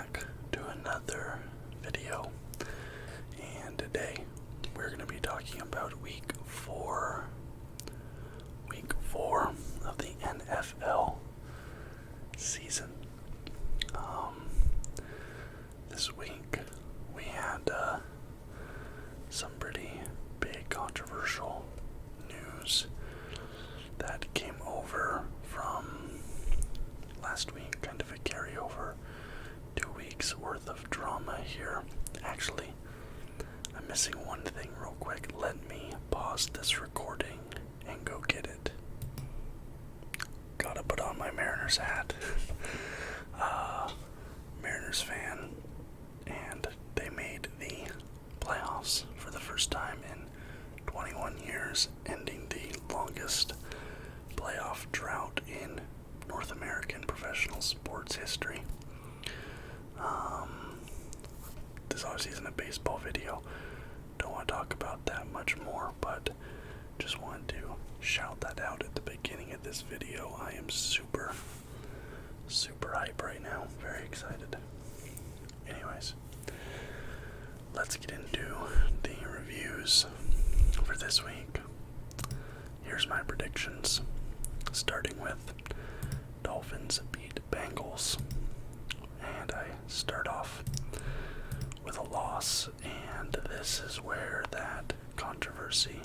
back to another video, and today we're going to be talking about week four of the NFL season. This week we had some pretty big controversial news that came over from last week, kind of a carryover, 2 weeks worth of drama here. Actually, I'm missing one thing real quick. Let me pause this recording and go get it. Gotta put on my Mariners hat. Mariners fan, and they made the playoffs for the first time in 21 years, ending the longest playoff drought in North American professional sports history. This obviously isn't a baseball video. Don't want to talk about that much more, but just wanted to shout that out at the beginning of this video. I am super hype right now. Very excited. Anyways, let's get into the reviews for this week. Here's my predictions, starting with Dolphins beat Bengals, and I start off with a loss, and this is where that controversy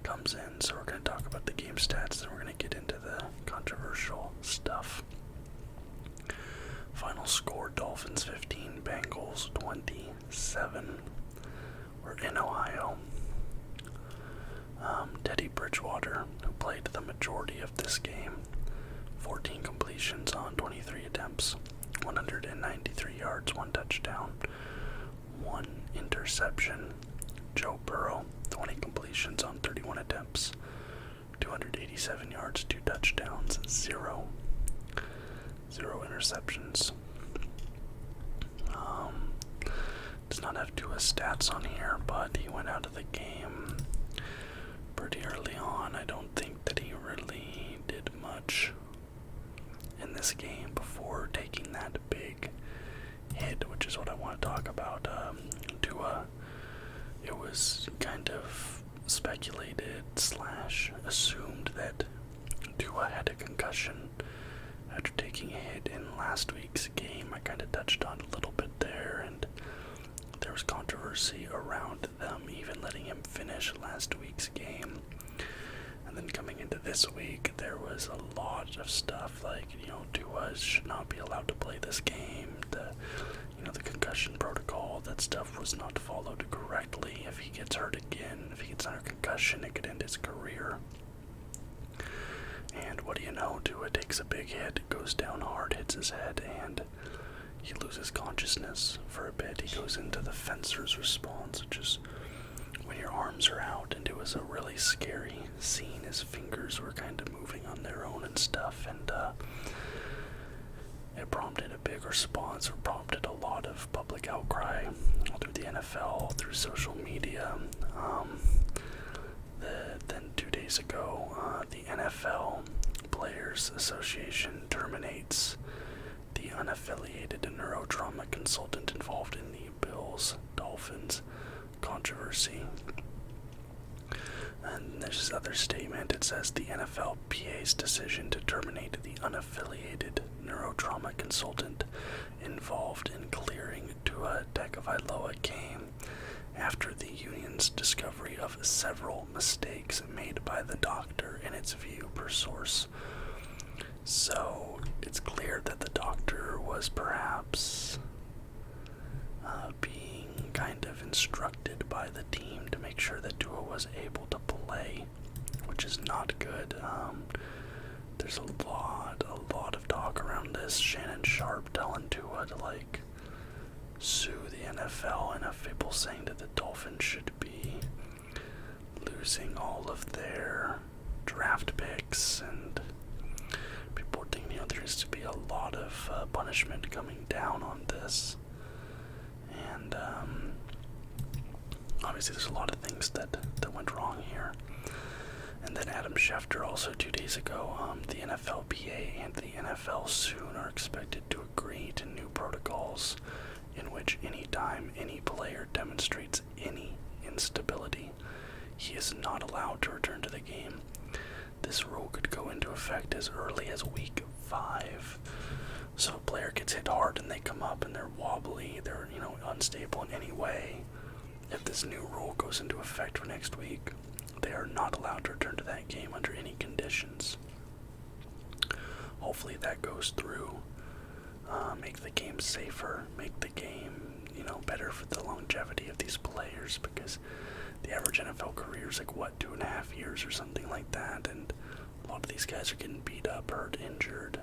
comes in. So we're going to talk about the game stats, then we're going to get into the controversial stuff. Final score, Dolphins 15, Bengals 27. We're in Ohio. Teddy Bridgewater, who played the majority of this game, 14 completions on 23 attempts, 193 yards, 1 touchdown, 1 interception. Joe Burrow, 20 completions on 31 attempts, 287 yards, 2 touchdowns, 0 interceptions. Does not have Tua's stats on here, but he went out of the game pretty early on. I don't think that he really did much in this game before taking that big hit, which is what I want to talk about. Tua, it was kind of speculated / assumed that Tua had a concussion after taking a hit in last week's game. I kind of touched on a little bit there, and there was controversy around them even letting him finish last week's game. And then coming into this week, there was a lot of stuff like, Tua should not be allowed to play this game. The concussion protocol, that stuff was not followed correctly. If he gets hurt again, if he gets another concussion, it could end his career. And what do you know? Tua takes a big hit, goes down hard, hits his head, and he loses consciousness for a bit. He goes into the fencer's response, which is when your arms are out, and it was a really scary scene. His fingers were kind of moving on their own and stuff, and it prompted a big response, or prompted a lot of public outcry all through the NFL, through social media. Then 2 days ago, the NFL Players Association terminates the unaffiliated neurotrauma consultant involved in the Bills-Dolphins controversy. And there's this other statement. It says the NFLPA's decision to terminate the unaffiliated neurotrauma consultant involved in clearing Tua Tagovailoa came after the union's discovery of several mistakes made by the doctor in its view, per source. So it's clear that the doctor was perhaps being kind of instructed by the team to make sure that Tua was able to play, which is not good. There's a lot of talk around this. Shannon Sharp telling Tua to sue the NFL, and people saying that the Dolphins should be losing all of their draft picks, and people think there is to be a lot of punishment coming down on this. And obviously there's a lot of things that went wrong here. And then Adam Schefter also 2 days ago, the NFLPA and the NFL soon are expected to agree to new protocols in which anytime any player demonstrates any instability, he is not allowed to return to the game. This rule could go into effect as early as week 5. So a player gets hit hard and they come up and they're wobbly, they're, unstable in any way. If this new rule goes into effect for next week, they are not allowed to return to that game under any conditions. Hopefully that goes through. Make the game safer, make the game, better for the longevity of these players, because the average NFL career is 2.5 years or something like that, and a lot of these guys are getting beat up, hurt, injured.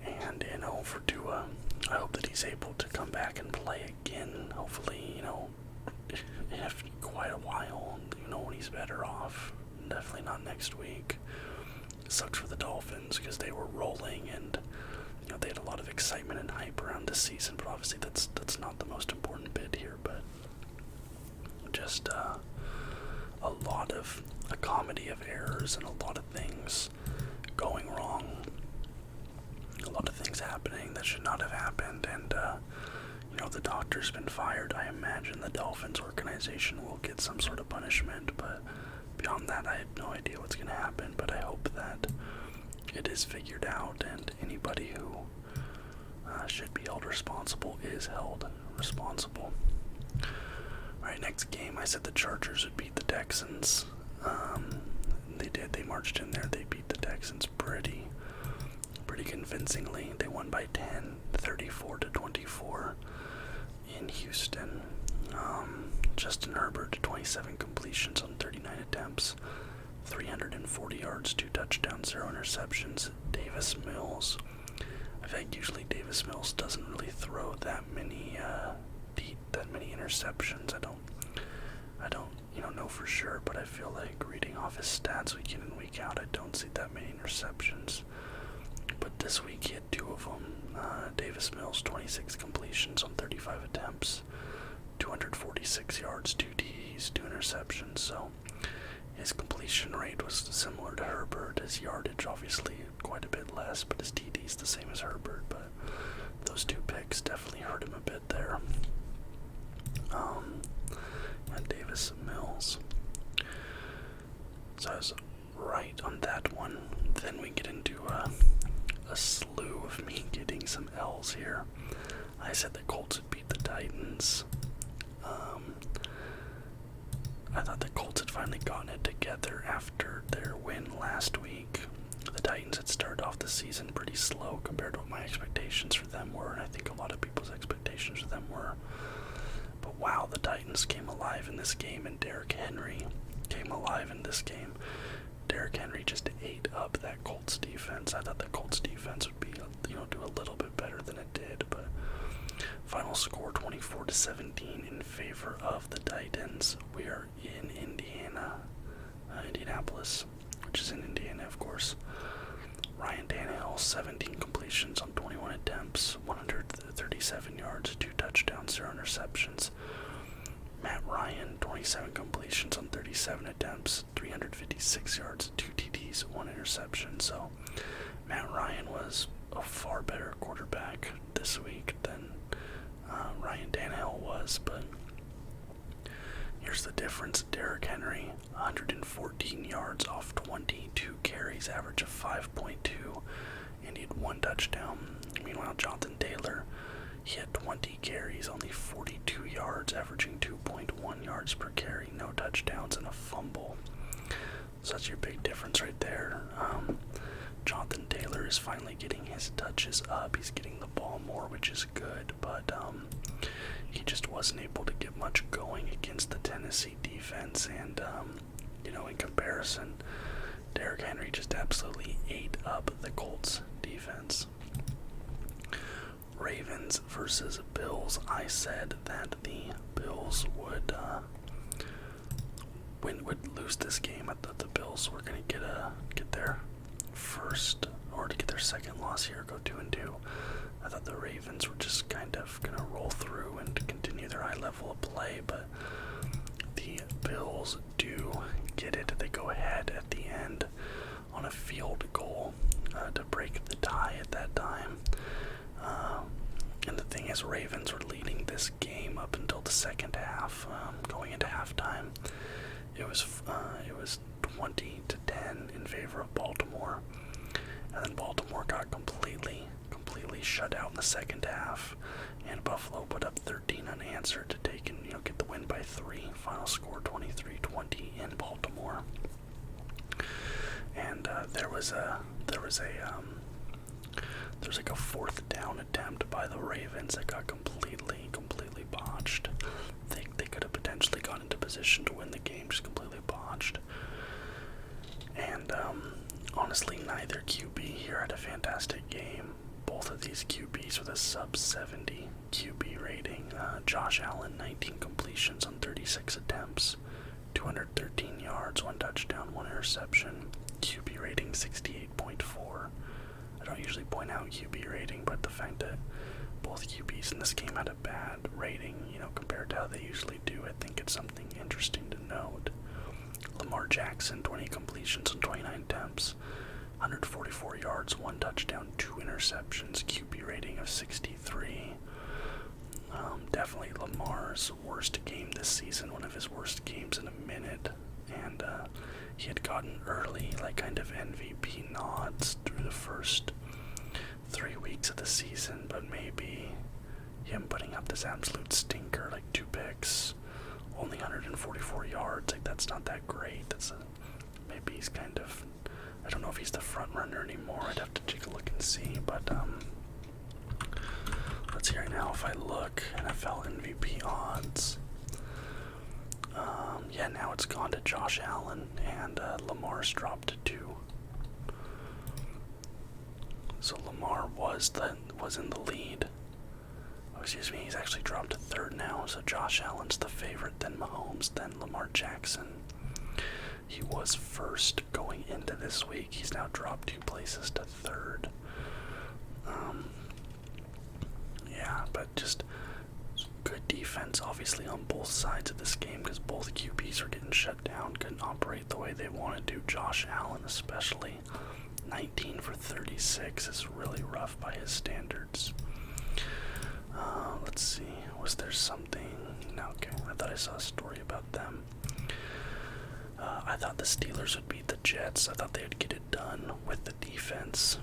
And, for Tua, I hope that he's able to come back and play again, hopefully, in quite a while, when he's better off. Definitely not next week. It sucks for the Dolphins because they were rolling and, they had a lot of excitement and hype around this season, but obviously that's not the most important bit here, but just a lot of a comedy of errors and a lot of things going wrong. A lot of things happening that should not have happened, and the doctor's been fired. I imagine the Dolphins organization will get some sort of punishment, but beyond that, I had no idea what's going to happen, but I hope that it is figured out, and anybody who should be held responsible is held responsible. Alright, next game, I said the Chargers would beat the Texans. They did. They marched in there. They beat the Texans pretty convincingly. They won by 10, 34-24 in Houston. Justin Herbert, 27 completions on 39 attempts, 340 yards, 2 touchdowns, 0 interceptions. Davis Mills, I think usually Davis Mills doesn't really throw that many interceptions. I don't know for sure, but I feel like reading off his stats week in and week out, I don't see that many interceptions. But this week he had 2 of them. Davis Mills, 26 completions on 35 attempts, 246 yards, 2 TDs, 2 interceptions. So his completion rate was similar to Herbert. His yardage obviously quite a bit less, but his TD's the same as Herbert. But those 2 picks definitely hurt him a bit there. And Davis Mills. So I was right on that one. Then we get into a slew of me getting some L's here. I said the Colts would beat the Titans. I thought the Colts had finally gotten it together after their win last week. The Titans had started off the season pretty slow compared to what my expectations for them were, and I think a lot of people's expectations for them were. But wow, the Titans came alive in this game, and Derrick Henry came alive in this game. Derrick Henry just ate up that Colts defense. I thought the Colts defense would be, do a little bit better than it did, but final score 24-17 in favor of the Titans. We are in Indianapolis, which is in Indiana, of course. Ryan Tannehill, 17 completions on 21 attempts, 137 yards, 2 touchdowns, 0 interceptions. Matt Ryan, 27 completions on 37 attempts, 356 yards, 2 TDs, 1 interception. So Matt Ryan was a far better quarterback this week than Ryan Tannehill was, but here's the difference. Derrick Henry, 114 yards off 22 carries, average of 5.2, and he had 1 touchdown. Meanwhile, Jonathan Taylor, he had 20 carries, only 42 yards, averaging 2.1 yards per carry, no touchdowns, and a fumble. So that's your big difference right there. Jonathan Taylor is finally getting his touches up. He's getting the ball more, which is good, but he just wasn't able to get much going against the Tennessee defense, and in comparison, Derrick Henry just absolutely ate up the Colts defense. Ravens versus Bills. I said that the Bills would lose this game. I thought the Bills were going to get their first, or to get their second loss here, go 2-2. I thought the Ravens were just kind of going to roll through and continue their high level of play, but the Bills do get it. They go ahead at the end on a field goal to break the tie at that time. And the thing is, Ravens were leading this game up until the second half. Going into halftime, it was 20-10 in favor of Baltimore, and then Baltimore got completely shut out in the second half, and Buffalo put up 13 unanswered to take and get the win by 3. Final score 23-20 in Baltimore. And there was like a fourth down attempt by the Ravens that got completely botched. They could have potentially got into position to win the game, just completely botched. And honestly, neither QB here had a fantastic game. Both of these QBs with a sub-70 QB rating. Josh Allen, 19 completions on 36 attempts, 213 yards, 1 touchdown, 1 interception. QB rating 68.4. I don't usually point out QB rating, but the fact that both QBs in this game had a bad rating, compared to how they usually do, I think it's something interesting to note. Lamar Jackson, 20 completions on 29 attempts, 144 yards, 1 touchdown, 2 interceptions, QB rating of 63. Definitely Lamar's worst game this season, one of his worst games in a minute, and he had gotten early, kind of MVP nods through the first 3 weeks of the season, but maybe him putting up this absolute stinker, 2 picks, only 144 yards, that's not that great. Maybe he's kind of, I don't know if he's the front runner anymore. I'd have to take a look and see, but let's see right now if I look NFL MVP odds. Yeah, now it's gone to Josh Allen, and Lamar's dropped to 2. So Lamar was in the lead. Oh, excuse me, he's actually dropped to 3rd now. So Josh Allen's the favorite, then Mahomes, then Lamar Jackson. He was 1st going into this week. He's now dropped 2 places to 3rd. Yeah, but just good defense, obviously, on both sides of this game, because both QBs were getting shut down, couldn't operate the way they wanted to. Josh Allen especially, 19 for 36 is really rough by his standards. Let's see, was there something? No, okay, I thought I saw a story about them. I thought the Steelers would beat the Jets. I thought they would get it done with the defense.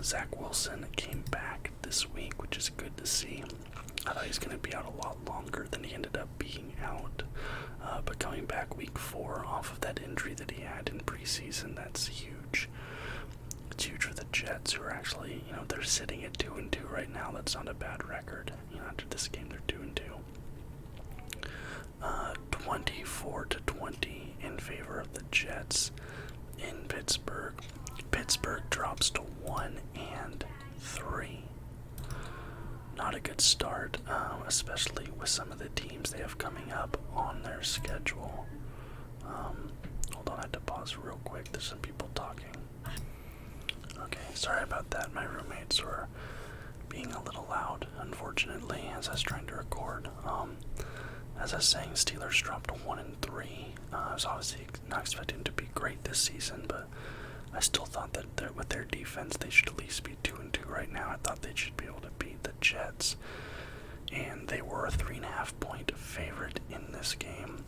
Zach Wilson came back this week, which is good to see. I thought he was going to be out a lot longer than he ended up being out. But coming back week 4 off of that injury that he had in preseason, that's huge. It's huge for the Jets, who are actually, they're sitting at 2-2 right now. That's not a bad record. After this game, they're 2-2. 24-20 in favor of the Jets in Pittsburgh. Pittsburgh drops to 1-3. Not a good start, especially with some of the teams they have coming up on their schedule. Hold on, I had to pause real quick. There's some people talking. Okay, sorry about that. My roommates were being a little loud, unfortunately, as I was trying to record. As I was saying, Steelers dropped to 1-3. I was obviously not expecting to be great this season, but I still thought that with their defense, they should at least be 2-2 right now. I thought they should be able to beat the Jets, and they were a 3.5-point favorite in this game.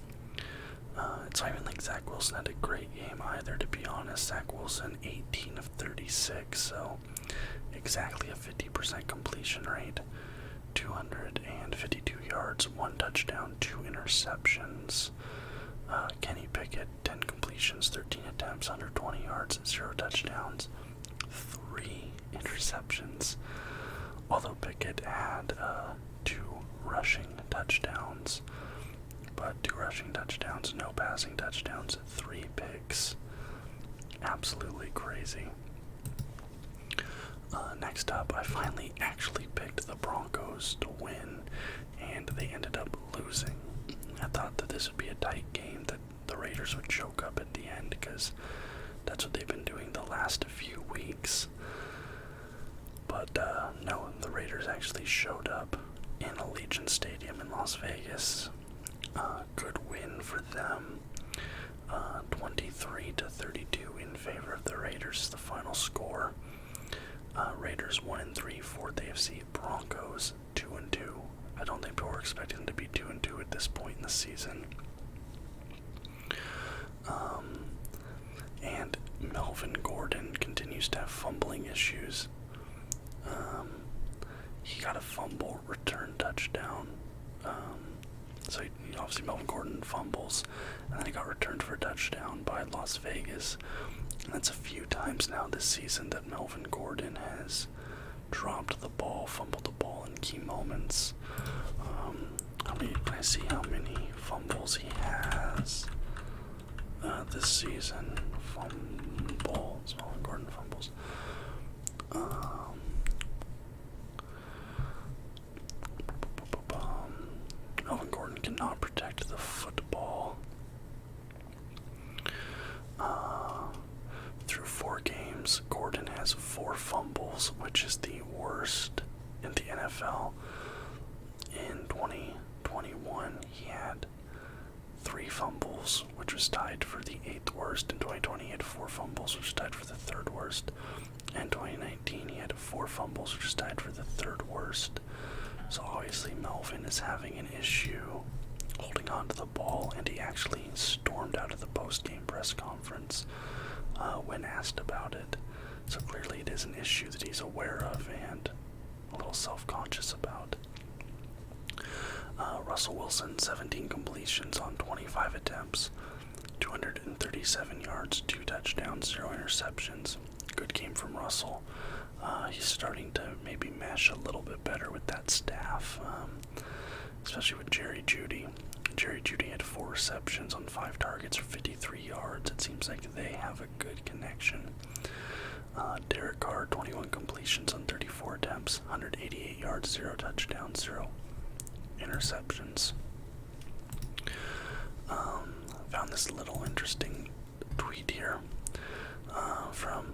It's not even like Zach Wilson had a great game either, to be honest. Zach Wilson, 18 of 36, so exactly a 50% completion rate, 252 yards, 1 touchdown, 2 interceptions. Kenny Pickett, 10 completions, 13 attempts, 120 yards, 0 touchdowns, 3 interceptions. Although Pickett had 2 rushing touchdowns, but 2 rushing touchdowns, no passing touchdowns, 3 picks. Absolutely crazy. Next up, I finally actually picked the Broncos to win, and they ended up losing. I thought that this would be a tight game, that the Raiders would choke up at the end, because that's what they've been doing the last few weeks. But no, the Raiders actually showed up in Allegiant Stadium in Las Vegas. Good win for them. 23-32 in favor of the Raiders is the final score. Raiders 1-3, 4th AFC. Broncos 2-2. I don't think people were expecting them to be 2-2 at this point in the season. And Melvin Gordon continues to have fumbling issues. He got a fumble return touchdown. So obviously Melvin Gordon fumbles, and then he got returned for a touchdown by Las Vegas. And that's a few times now this season that Melvin Gordon has dropped the ball, fumbled the ball in key moments. Can I see how many fumbles he has this season? Fumbles, Melvin Gordon fumbles. Melvin Gordon cannot protect the football. Through 4 games, Gordon has 4 fumbles, which is the worst in the NFL. In 2021, he had 3 fumbles, which was tied for the 8th worst. In 2020, he had 4 fumbles, which was tied for the 3rd worst. In 2019, he had 4 fumbles, which was tied for the 3rd worst. So obviously Melvin is having an issue holding on to the ball, and he actually stormed out of the post-game press conference when asked about it. So clearly it is an issue that he's aware of and a little self-conscious about. Russell Wilson, 17 completions on 25 attempts, 237 yards, 2 touchdowns, 0 interceptions. Good game from Russell. He's starting to maybe mesh a little bit better with that staff, especially with Jerry Jeudy. Jerry Jeudy had 4 receptions on 5 targets for 53 yards. It seems like they have a good connection. Derek Carr, 21 completions on 34 attempts, 188 yards, 0 touchdowns, 0 interceptions. Found this little interesting tweet here from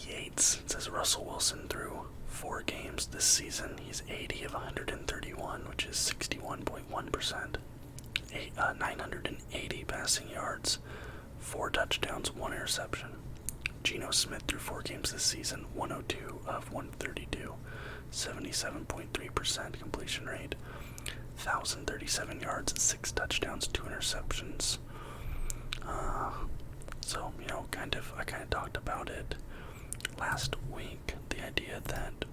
Yates. It says Russell Wilson threw 4 games this season. He's 80 of 131, which is 61.1%. 980 passing yards, 4 touchdowns, 1 interception. Geno Smith threw 4 games this season, 102 of 132, 77.3% completion rate, 1,037 yards, 6 touchdowns, 2 interceptions. So, I kind of talked about it last week, the idea that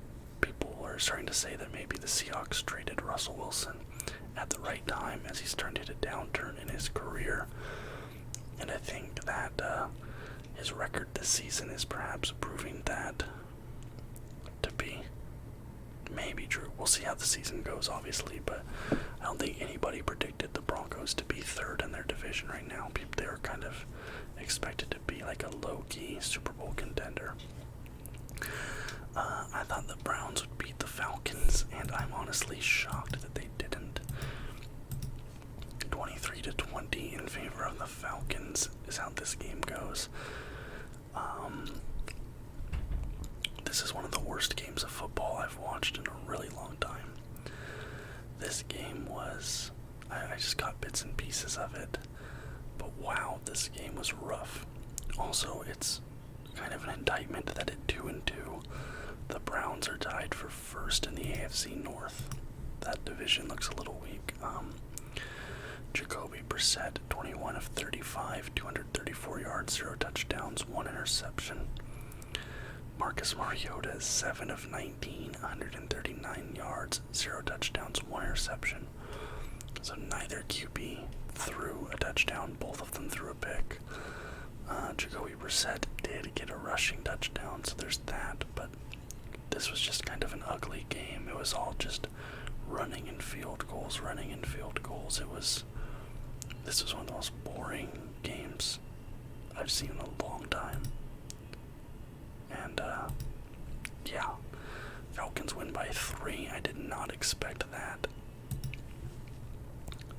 people are starting to say that maybe the Seahawks traded Russell Wilson at the right time as he's turned into a downturn in his career. And I think that his record this season is perhaps proving that to be maybe true. We'll see how the season goes, obviously, but I don't think anybody predicted the Broncos to be 3rd in their division right now. They were kind of expected to be like a low-key Super Bowl contender. I thought the Browns would beat the Falcons, and I'm honestly shocked that they didn't. 23-20 in favor of the Falcons is how this game goes. This is one of the worst games of football I've watched in a really long time. This game was... I just got bits and pieces of it, but wow, this game was rough. Also, it's kind of an indictment that at 2-2, the Browns are tied for 1st in the AFC North. That division looks a little weak. Jacoby Brissett, 21 of 35, 234 yards, 0 touchdowns, 1 interception. Marcus Mariota, 7 of 19, 139 yards, 0 touchdowns, 1 interception. So neither QB threw a touchdown, both of them threw a pick. Jacoby Brissett did get a rushing touchdown, so there's that, but this was just kind of an ugly game. It was all just running and field goals. This was one of the most boring games I've seen in a long time. And, yeah, Falcons win by 3. I did not expect that.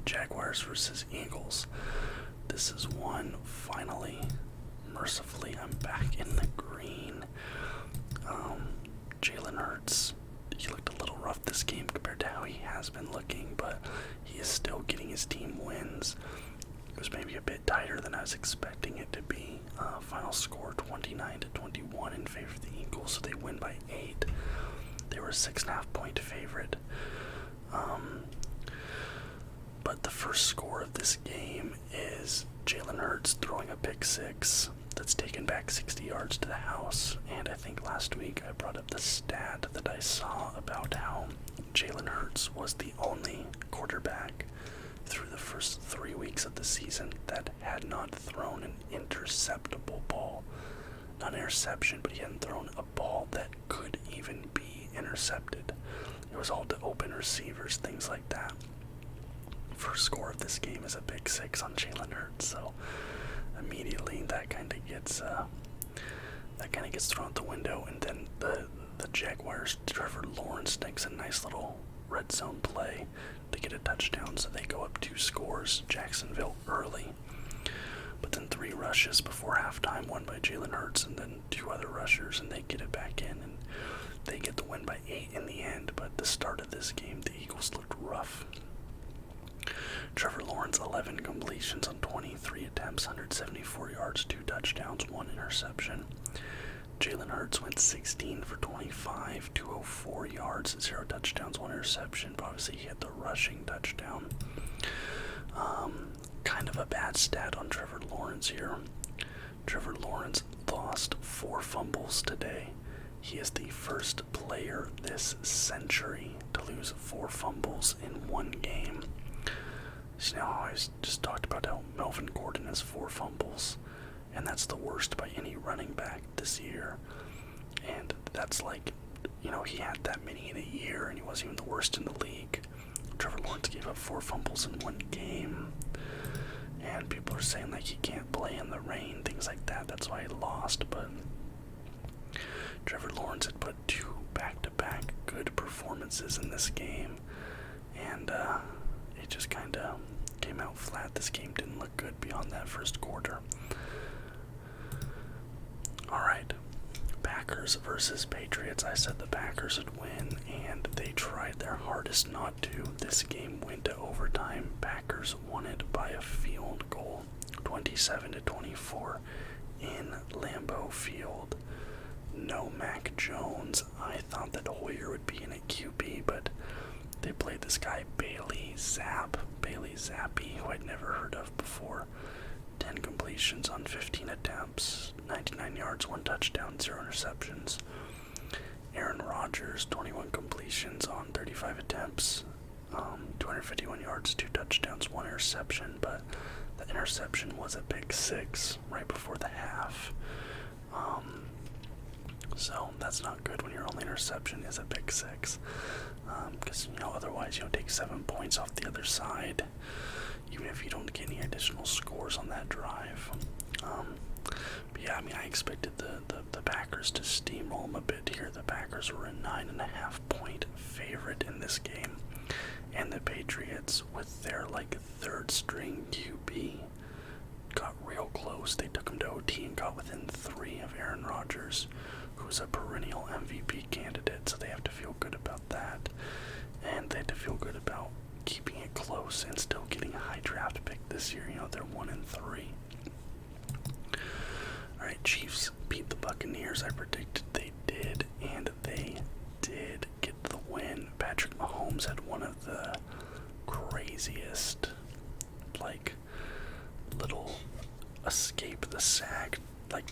Jaguars versus Eagles. This is one, finally, mercifully, I'm back in the green. Jalen Hurts, he looked a little rough this game compared to how he has been looking, but he is still getting his team wins. It was maybe a bit was expecting it to be. Final score 29-21 in favor of the Eagles, so they win by 8. They were a 6.5-point favorite. But the first score of this game is Jalen Hurts throwing a pick six that's taken back 60 yards to the house. And I think last week I brought up the stat that I saw about how Jalen Hurts was the only quarterback through the first 3 weeks of the season that had not thrown an interceptable ball. Not an interception, but he hadn't thrown a ball that could even be intercepted. It was all to open receivers, things like that. First score of this game is a pick six on Jalen Hurts, so immediately that kind of gets thrown out the window. And then the Jaguars, Trevor Lawrence makes a nice little red zone play to get a touchdown, so they go up 2 scores, Jacksonville early. But then 3 rushes before halftime, one by Jalen Hurts and then 2 other rushers, and they get it back in, and they get the win by 8 in the end. But the start of this game, the Eagles looked rough. Trevor Lawrence, 11 completions on 23 attempts, 174 yards, 2 touchdowns, 1 interception. Jalen Hurts went 16 for 25, 204 yards, 0 touchdowns, 1 interception, but obviously he had the rushing touchdown. Kind of a bad stat on Trevor Lawrence here. Trevor Lawrence lost 4 fumbles today. He is the first player this century to lose 4 fumbles in one game. So now I just talked about how Melvin Gordon has 4 fumbles, and that's the worst by any running back this year. And that's like, he had that many in a year, and he wasn't even the worst in the league. Trevor Lawrence gave up 4 fumbles in one game, and people are saying like he can't play in the rain, things like that. That's why he lost. But Trevor Lawrence had put 2 back-to-back good performances in this game, and it just kind of came out flat. This game didn't look good beyond that first quarter. Alright, Packers versus Patriots. I said the Packers would win, and they tried their hardest not to. This game went to overtime. Packers won it by a field goal, 27-24 in Lambeau Field. No Mac Jones. I thought that Hoyer would be in at QB, but they played this guy Bailey Zappi, who I'd never heard of before. 10 completions on 15 attempts, 99 yards, 1 touchdown, 0 interceptions. Aaron Rodgers, 21 completions on 35 attempts, 251 yards, 2 touchdowns, 1 interception, but the interception was a pick six right before the half. So that's not good when your only interception is a pick six. Because, otherwise you'll take 7 points off the other side, even if you don't get any additional scores on that drive. But yeah, I expected the Packers to steamroll them a bit here. The Packers were a 9.5-point favorite in this game, and the Patriots, with their third-string QB, got real close. They took him to OT and got within 3 of Aaron Rodgers, who's a perennial MVP candidate, so they have to feel good about that. And they have to feel good about keeping it close and still getting a high draft pick this year. They're 1-3. Alright, Chiefs beat the Buccaneers. I predicted they did, and they did get the win. Patrick Mahomes had one of the craziest, little escape the sack,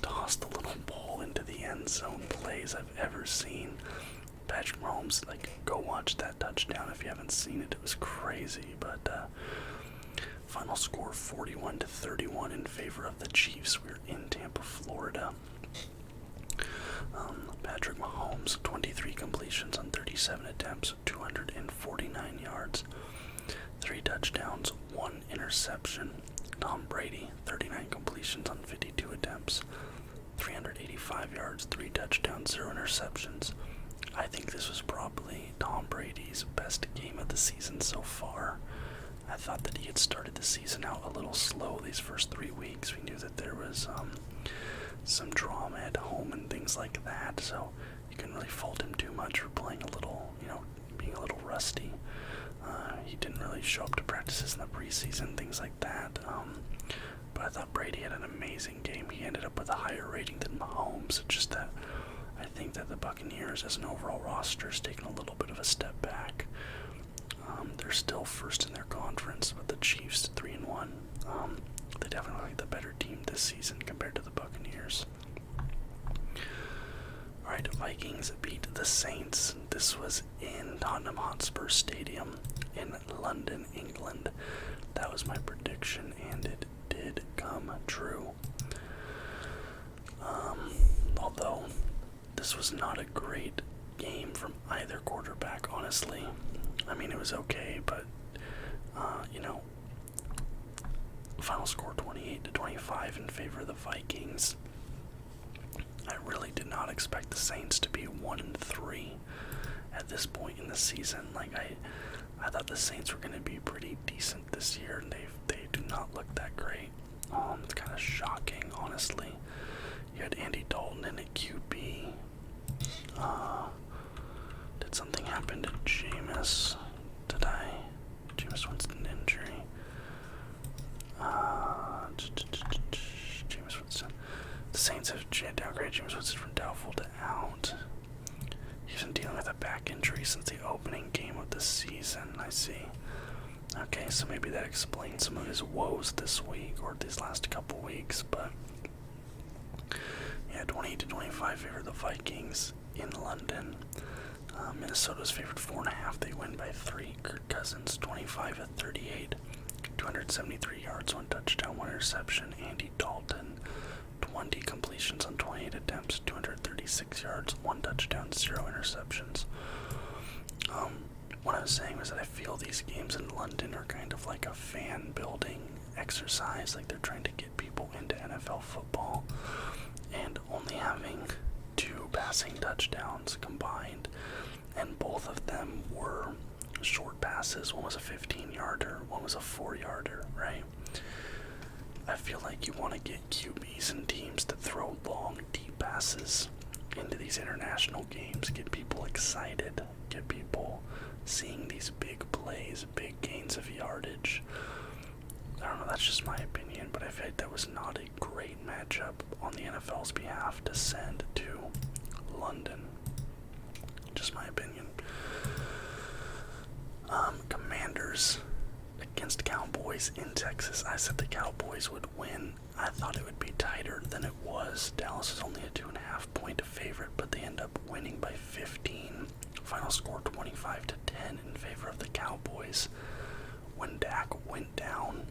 toss the little ball into the end zone plays I've ever seen. Patrick Mahomes, go watch that touchdown if you haven't seen it. It was crazy. But final score 41-31 in favor of the Chiefs. We're in Tampa, Florida. Patrick Mahomes, 23 completions on 37 attempts, 249 yards, 3 touchdowns, 1 interception. Tom Brady, 39 completions on 52 attempts, 385 yards, 3 touchdowns, 0 interceptions. I think this was probably Tom Brady's best game of the season so far. I thought that he had started the season out a little slow these first 3 weeks. We knew that there was some drama at home and things like that, so you couldn't really fault him too much for playing a little, being a little rusty. He didn't really show up to practices in the preseason, things like that. but I thought Brady had an amazing game. He ended up with a higher rating than Mahomes. It's just that I think that the Buccaneers, as an overall roster, is taking a little bit of a step back. They're still first in their conference, but the Chiefs 3-1. They definitely like the better team this season compared to the Buccaneers. Alright, Vikings beat the Saints. This was in Tottenham Hotspur Stadium in London, England. That was my prediction, and it did come true. Although this was not a great game from either quarterback, honestly. I mean, it was okay, but final score 28-25 in favor of the Vikings. I really did not expect the Saints to be 1-3 at this point in the season. Like I thought the Saints were going to be pretty decent this year, and they do not look that great. It's kind of shocking, honestly. You had Andy Dalton in at QB. Did something happen to Jameis today? Jameis Winston injury. Jameis Winston. The Saints have downgraded Jameis Winston from doubtful to out. He's been dealing with a back injury since the opening game of the season. I see. Okay, so maybe that explains some of his woes this week or these last couple weeks, but yeah, 28-25 favor the Vikings in London. Minnesota's favored 4.5. They win by 3. Kirk Cousins 25-38, 273 yards, 1 touchdown, 1 interception. Andy Dalton 20 completions on 28 attempts, 236 yards, 1 touchdown, 0 interceptions. What I was saying was that I feel these games in London are kind of like a fan building exercise, like they're trying to get people into NFL football, and only having 2 passing touchdowns combined, and both of them were short passes. One was a 15-yarder, one was a 4-yarder, right? I feel like you want to get QBs and teams to throw long, deep passes into these international games, get people excited, get people seeing these big plays, big gains of yardage. I don't know, that's just my opinion, but I feel like that was not a great matchup on the NFL's behalf to send to London. Just my opinion. Commanders against Cowboys in Texas. I said the Cowboys would win. I thought it would be tighter than it was. Dallas is only a 2.5 point favorite, but they end up winning by 15. Final score 25-10 in favor of the Cowboys. When Dak went down,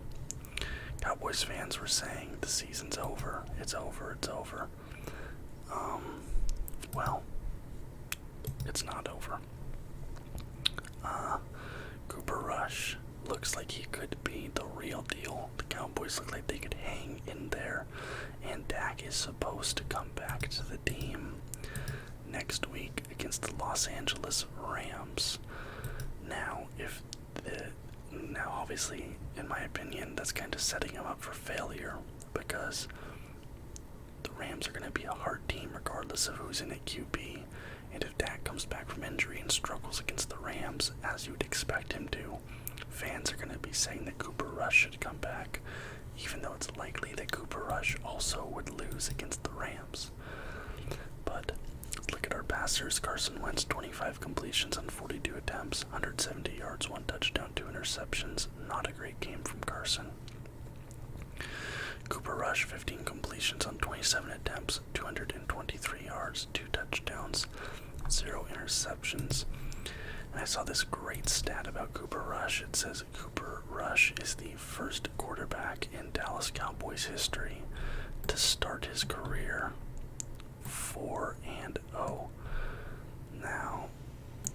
Cowboys fans were saying the season's over. It's over. It's over. Well, it's not over. Cooper Rush looks like he could be the real deal. The Cowboys look like they could hang in there, and Dak is supposed to come back to the team next week against the Los Angeles Rams. Now, obviously, in my opinion, that's kind of setting him up for failure, because the Rams are going to be a hard team regardless of who's in at QB. And if Dak comes back from injury and struggles against the Rams, as you would expect him to, fans are going to be saying that Cooper Rush should come back, even though it's likely that Cooper Rush also would lose against the Rams. But look at our passers. Carson Wentz, 25 completions on 42 attempts, 170 yards, 1 touchdown, 2 interceptions. Not a great game from Carson. Cooper Rush, 15 completions on 27 attempts, 223 yards, 2 touchdowns, 0 interceptions. And I saw this great stat about Cooper Rush. It says Cooper Rush is the first quarterback in Dallas Cowboys history to start his career 4-0. Now,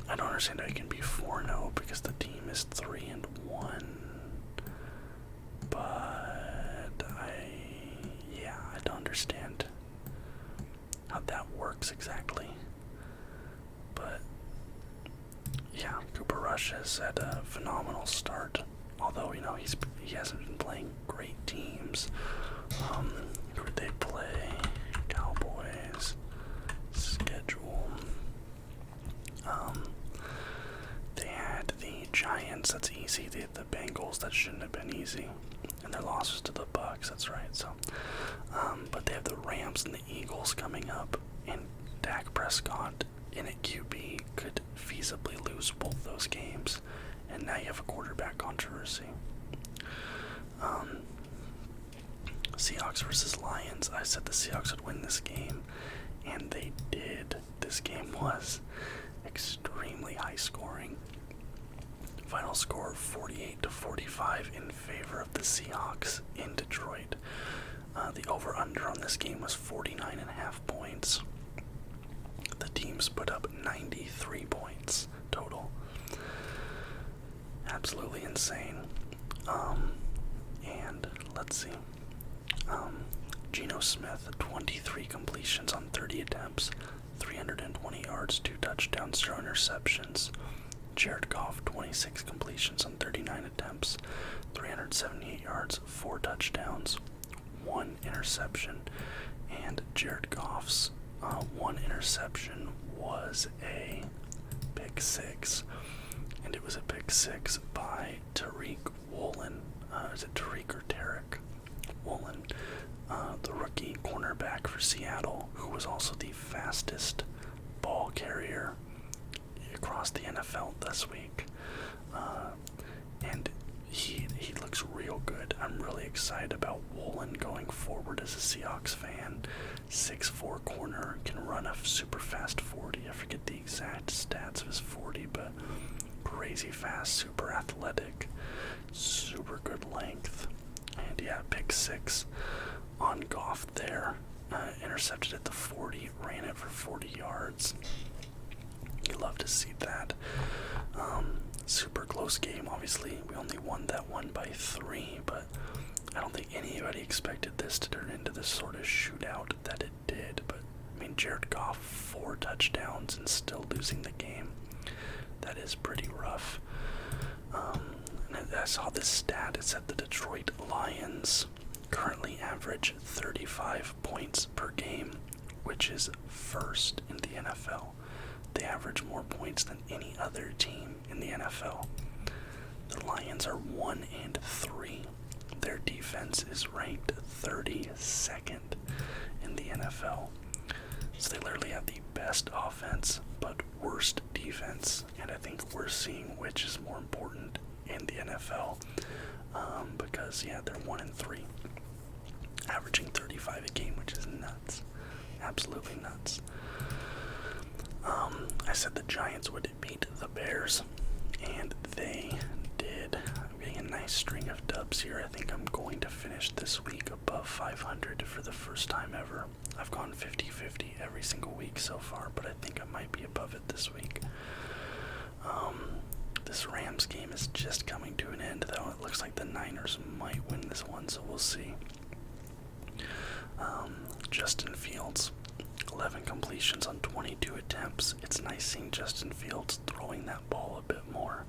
I don't understand how he can be 4-0 because the team is 3-1. But I don't understand how that works exactly. But yeah, Cooper Rush has had a phenomenal start. Although, he hasn't been playing great teams. Who did they play? Cowboys schedule. They had the Giants. That's easy. They had the Bengals. That shouldn't have been easy. And and their loss was to the Bucks. That's right. So, but they have the Rams and the Eagles coming up, and Dak Prescott in at QB could feasibly lose both those games, and now you have a quarterback controversy. Seahawks versus Lions. I said the Seahawks would win this game, and they did. This game was extremely high scoring. Final score 48-45 in favor of the Seahawks in Detroit. The over-under on this game was 49.5 points. The teams put up 93 points total. Absolutely insane. And let's see. Geno Smith, 23 completions on 30 attempts, 320 yards, 2 touchdowns, 0 interceptions. Jared Goff, 26 completions on 39 attempts, 378 yards, 4 touchdowns, 1 interception. And Jared Goff's 1 interception was a pick 6. And it was a pick 6 by Tariq Woolen. Is it Tariq or Tarek Woolen? The rookie cornerback for Seattle, who was also the fastest ball carrier across the NFL this week. And he looks real good. I'm really excited about Woolen going forward as a Seahawks fan. 6'4" corner, can run a super fast 40. I forget the exact stats of his 40, but crazy fast, super athletic, super good length. And yeah, pick 6 on Goff there. Intercepted at the 40, ran it for 40 yards. You love to see that. Super close game, obviously. We only won that one by 3, but I don't think anybody expected this to turn into this sort of shootout that it did. But, I mean, Jared Goff, 4 touchdowns and still losing the game. That is pretty rough. And I saw this stat. It said the Detroit Lions currently average 35 points per game, which is first in the NFL. They average more points than any other team in the NFL. The Lions are 1-3. Their defense is ranked 32nd in the NFL. So they literally have the best offense, but worst defense. And I think we're seeing which is more important in the NFL. Because, yeah, they're 1-3. Averaging 35 a game, which is nuts. Absolutely nuts. I said the Giants would beat the Bears, and they did. I'm getting a nice string of dubs here. I think I'm going to finish this week above 500 for the first time ever. I've gone 50-50 every single week so far, but I think I might be above it this week. This Rams game is just coming to an end, though. It looks like the Niners might win this one, so we'll see. Justin Fields, 11 completions on 22 attempts. It's nice seeing Justin Fields throwing that ball a bit more.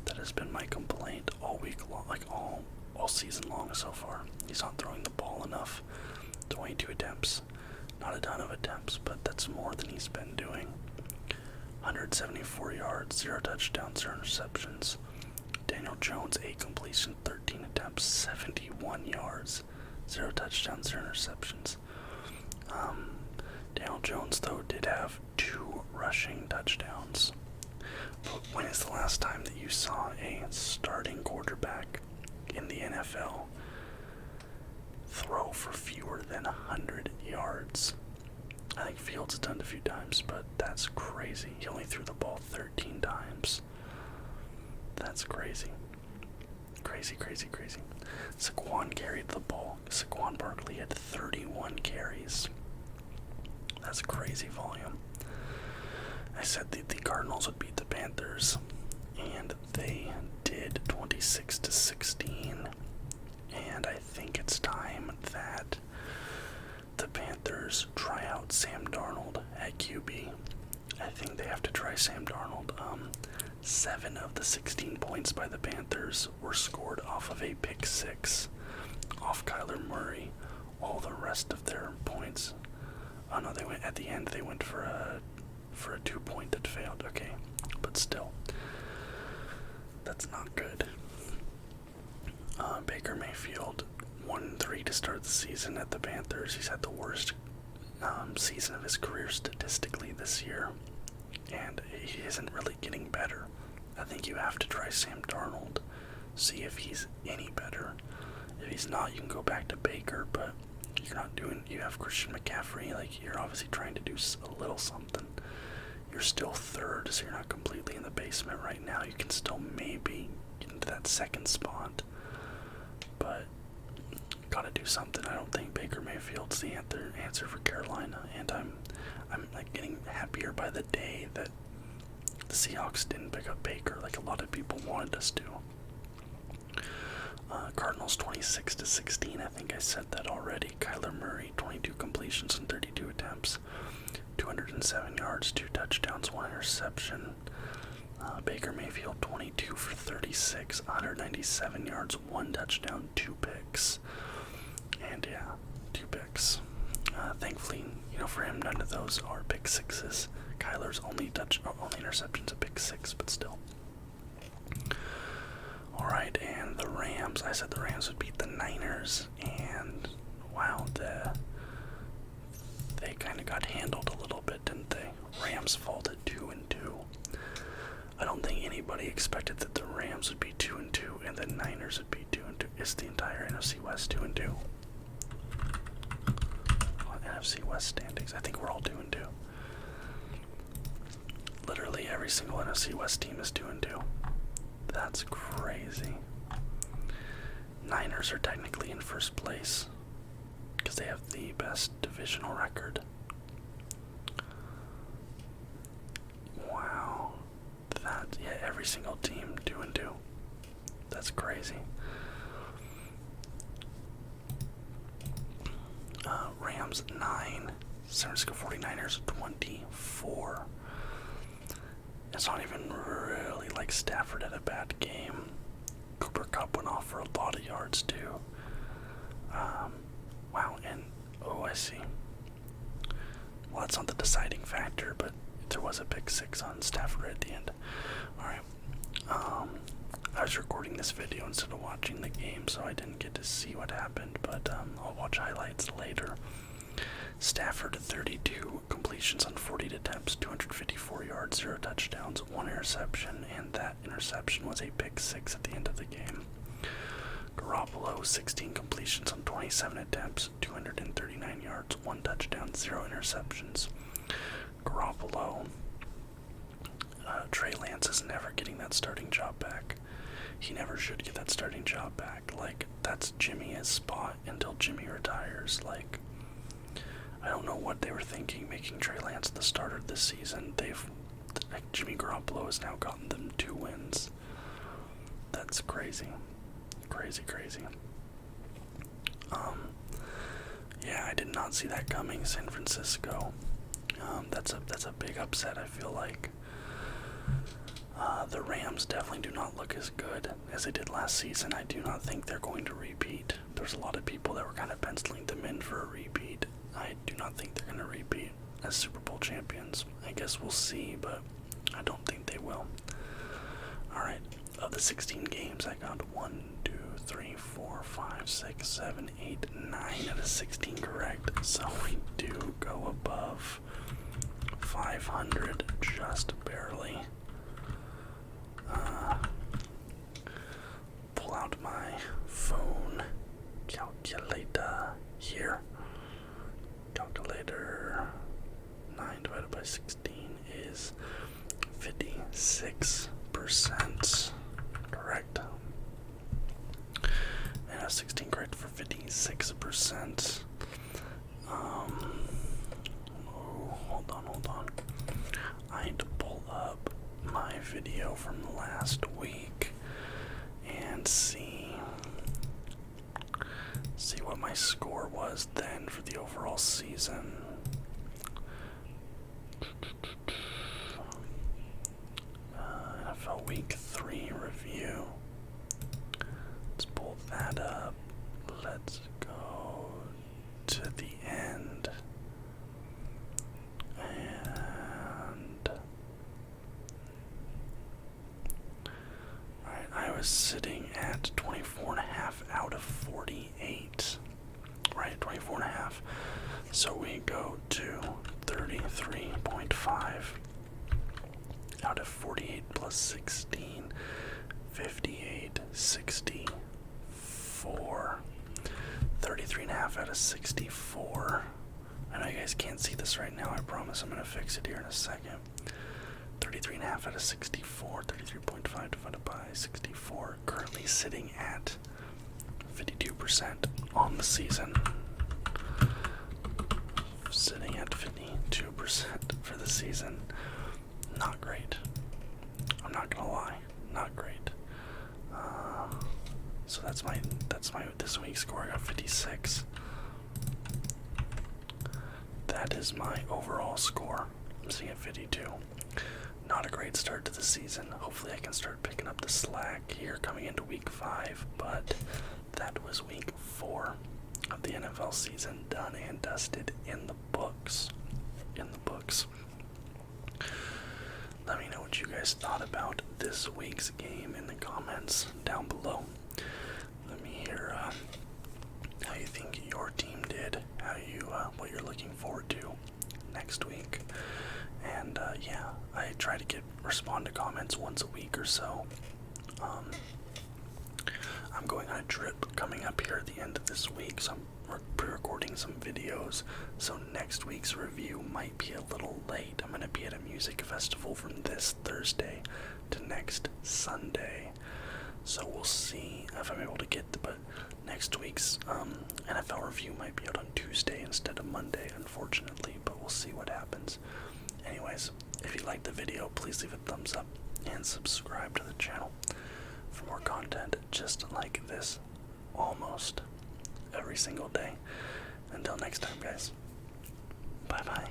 That has been my complaint all week long, like all season long so far. He's not throwing the ball enough. 22 attempts. Not a ton of attempts, but that's more than he's been doing. 174 yards, 0 touchdowns, 0 interceptions. Daniel Jones, 8 completions, 13 attempts, 71 yards, 0 touchdowns, 0 interceptions. Daniel Jones, though, did have 2 rushing touchdowns. But when is the last time that you saw a starting quarterback in the NFL throw for fewer than 100 yards? I think Fields has done it a few times, but that's crazy. He only threw the ball 13 times. That's crazy. Crazy. Saquon carried the ball. Saquon Barkley had 31 carries. That's crazy volume. I said the Cardinals would beat the Panthers, and they did, 26-16. And I think it's time that the Panthers try out Sam Darnold at QB. I think they have to try Sam Darnold. 7 of the 16 points by the Panthers were scored off of a pick 6, off Kyler Murray. All the rest of their points, oh no, they went at the end. They went for a 2-point that failed. Okay, but still, that's not good. Baker Mayfield Mayfield 1-3 to start the season at the Panthers. He's had the worst season of his career statistically this year, and he isn't really getting better. I think you have to try Sam Darnold, see if he's any better. If he's not, you can go back to Baker, but you're not doing. You have Christian McCaffrey. Like, you're obviously trying to do a little something. You're still third, so you're not completely in the basement right now. You can still maybe get into that second spot, but gotta do something. I don't think Baker Mayfield's the answer for Carolina, and I'm like getting happier by the day that the Seahawks didn't pick up Baker like a lot of people wanted us to. Cardinals 26-16. I think I said that already. Kyler Murray 22 completions and 32 attempts, 207 yards, 2 touchdowns, 1 interception. Baker Mayfield 22 for 36, 197 yards, 1 touchdown, 2 picks. And yeah, 2 picks. Thankfully, for him, none of those are pick sixes. Kyler's only interception's a pick 6, but still. Alright, and the Rams. I said the Rams would beat the Niners, and wow, they kind of got handled a little bit, didn't they? Rams falted 2-2. I don't think anybody expected that the Rams would be 2-2 and the Niners would be 2-2. Is the entire NFC West 2-2? NFC West standings. I think we're all 2-2. Literally every single NFC West team is 2-2. That's crazy. Niners are technically in first place because they have the best divisional record. Wow. Every single team 2-2. That's crazy. Rams 9, San Francisco 49ers 24. It's not even really like Stafford had a bad game. Cooper Kupp went off for a lot of yards too. Wow, and I see. Well, that's not the deciding factor, but there was a pick 6 on Stafford at the end. Alright. I was recording this video instead of watching the game, so I didn't get to see what happened, but I'll watch highlights later. Stafford 32 completions on 40 attempts, 254 yards, 0 touchdowns, 1 interception, and that interception was a pick 6 at the end of the game. Garoppolo 16 completions on 27 attempts, 239 yards, 1 touchdown, 0 interceptions. Garoppolo, Trey Lance is never getting that starting job back. He never should get that starting job back. Like, that's Jimmy's spot until Jimmy retires. Like, I don't know what they were thinking making Trey Lance the starter this season. Jimmy Garoppolo has now gotten them 2 wins. That's crazy. Crazy. Yeah, I did not see that coming. San Francisco. That's a big upset, I feel like. The Rams definitely do not look as good as they did last season. I do not think they're going to repeat. There's a lot of people that were kind of penciling them in for a repeat. I do not think they're going to repeat as Super Bowl champions. I guess we'll see, but I don't think they will. Alright, of the 16 games, I got 1, 2, 3, 4, 5, 6, 7, 8, 9 out of 16 correct. So we do go above 500, just barely. Pull out my phone calculator here. Calculator 9 divided by 16 is 56%. Correct. And 16 correct for 56%. Hold on. I need to pull up my video from last week and see what my score was then for the overall season. NFL Week 3 review. Let's pull that up. Let's go to the end. And was sitting at 24.5 out of 48. Right, 24.5. So we go to 33.5 out of 48 plus 16, 58, 64. 33.5 out of 64. I know you guys can't see this right now. I promise I'm going to fix it here in a second. 33.5 out of 64. 33.5 divided by 64. Currently sitting at 52% on the season. Sitting at 52% for the season. Not great. I'm not gonna lie. Not great. So that's my this week's score. I got 56. That is my overall score. I'm sitting at 52. Not a great start to the season. Hopefully I can start picking up the slack here coming into week 5, but that was week 4 of the NFL season, done and dusted, in the books. Let me know what you guys thought about this week's game in the comments down below. Let me hear how you think your team did, what you're looking forward to next week. And yeah, I try to respond to comments once a week or so. I'm going on a trip coming up here at the end of this week, so I'm pre-recording some videos, so next week's review might be a little late. I'm going to be at a music festival from this Thursday to next Sunday, so we'll see if I'm able to but next week's NFL review might be out on Tuesday instead of Monday, unfortunately, but we'll see what happens. Anyways, if you liked the video, please leave a thumbs up and subscribe to the channel for more content just like this almost every single day. Until next time, guys. Bye-bye.